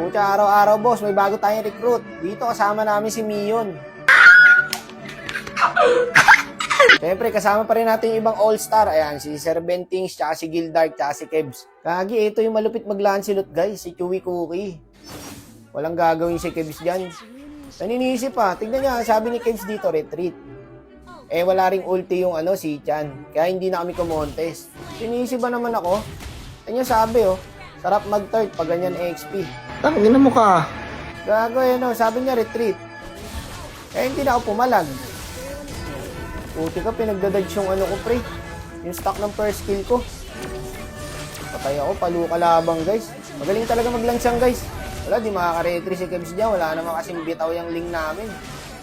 Pucha, araw-araw boss, may bago tayong recruit. Dito kasama namin si Mion. Siyempre, kasama pa rin natin yung ibang all-star. Ayan, si Sir Bentings, tsaka si Gildark, tsaka si Kebs. Kagi, ito yung malupit mag-Lancelot, guys. Si Chewy Cookie. Walang gagawin si Kebs dyan. Naninisi pa. Tignan niya, sabi ni Kebs dito, retreat. Wala ring ulti yung si Chan. Kaya hindi na kami kumontes. Sinisi ba naman ako? Ano sabi, sarap mag-third pag ganyan XP. Tangina mo ka. Gago, sabi niya retreat. Kaya hindi na ako pumalag. Puti ka, pinagdadodge yung ko, pre. Yung stock ng first skill ko. Patay ako, paluka labang, guys. Magaling talaga maglansang, guys. Wala, di makaka-retry si Kebs dyan. Wala naman kasing bitaw yung link namin.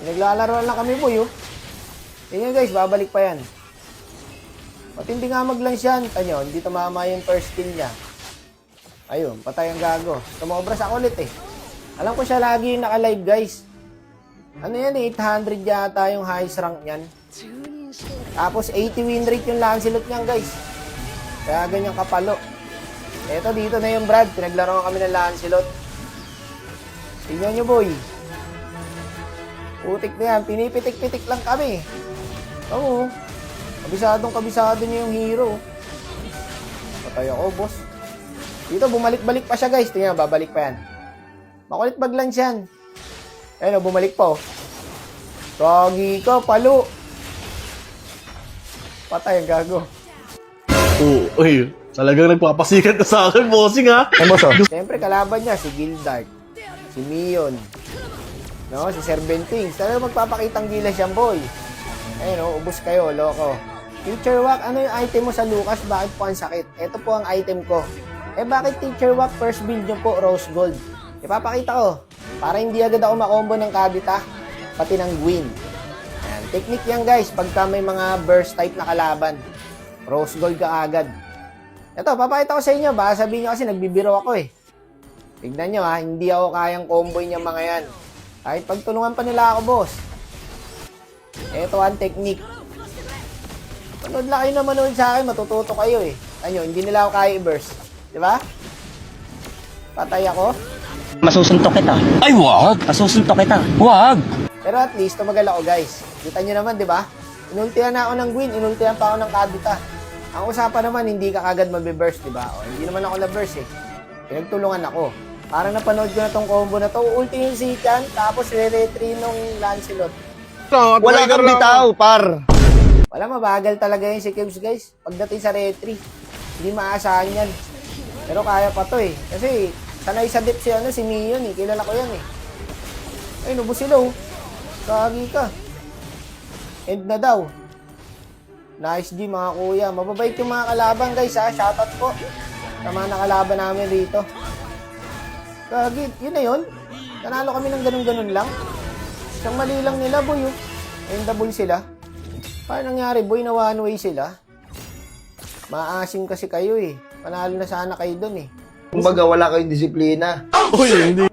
Naglalaro lang kami, boy, Tingnan, guys, babalik pa yan. Matindi nga mag-lance yan. Tanyo, hindi tumama yung first skill niya. Ayun, patay ang gago. Tumobra sa kulit, Alam ko siya lagi yung naka-live, guys. Ano yan, 800 yata yung highest rank niyan. Tapos 80 win rate yung Lancelot niyan, guys. Kaya ganyan kapalo. Eto, dito na yung Brad. Pinaglaro kami ng Lancelot. Tingnan nyo, boy. Putik na yan. Pinipitik-pitik lang kami. Oo. Kabisado niya yung hero. Patay ako, boss. Dito, bumalik-balik pa siya, guys. Tingnan, babalik pa yan. Makulit mag-lance yan. Ayun, bumalik pa, Kagi ka, palo. Patay ang gago. Uy, talagang nagpapasikat ka sa akin, bossing, ha? Ano boss, Siyempre, kalaban niya, si Gildark, si Mion, si Sir Bentings. Talagang magpapakitang gilas yan, boy. Ayun, ubos kayo, loko. Teacher Wack, ano yung item mo sa Lucas? Bakit po ang sakit? Ito po ang item ko. Bakit Teacher Wack, first build nyo po, Rose Gold? Ipapakita ko, para hindi agad ako makombo ng Kabita, pati ng Gwyn. Ayan, technique yan, guys, pagka may mga burst type na kalaban. Rose Gold ka agad. Ito, papakita ko sa inyo. Baka sabihin nyo kasi nagbibiro ako, Tignan nyo, hindi ako kayang comboy niya mga yan. Kahit pagtulungan pa nila ako, boss. Ito ang technique. Panood lang kayo na manood sa akin, matututo kayo, Ano, hindi nila ako kaya i-burst. Di ba? Patay ako. Masusuntok kita. Ay, wag! Masusuntok kita. Wag! Pero at least, tumagal ako, guys. Kita nyo naman, di ba? Inultihan na ako ng Gwyn, inultihan pa ako ng Kabita. Ang usapan naman, hindi ka agad mabiburst, di ba? Hindi naman ako na-burst, Pinagtulungan ako. Parang napanood ko na tong combo na to. Ulti yung si Chan, tapos re-retry nung Lancelot. Wala kang bitaw, par. Wala, mabagal talaga yung si Kebs, guys. Pagdating sa retry, hindi maasahan yan. Pero kaya pa to, Kasi, sanay sa dip si Mion, Kilala ko yan, Ay, nubos sila, Kagi ka. End na daw. Nice G, mga kuya. Mababait yung mga kalaban, guys, Shoutout po. Sa mga nakalaban namin rito. Kagi, yun na yun. Nanalo kami ng ganun-ganun lang. Isang mali lang nila, boy, Ayun, double sila. Paano nangyari, boy, na one way sila? Maasim kasi kayo, Panalo na sana kayo dun, Kumbaga, wala kayong disiplina. Uy, hindi.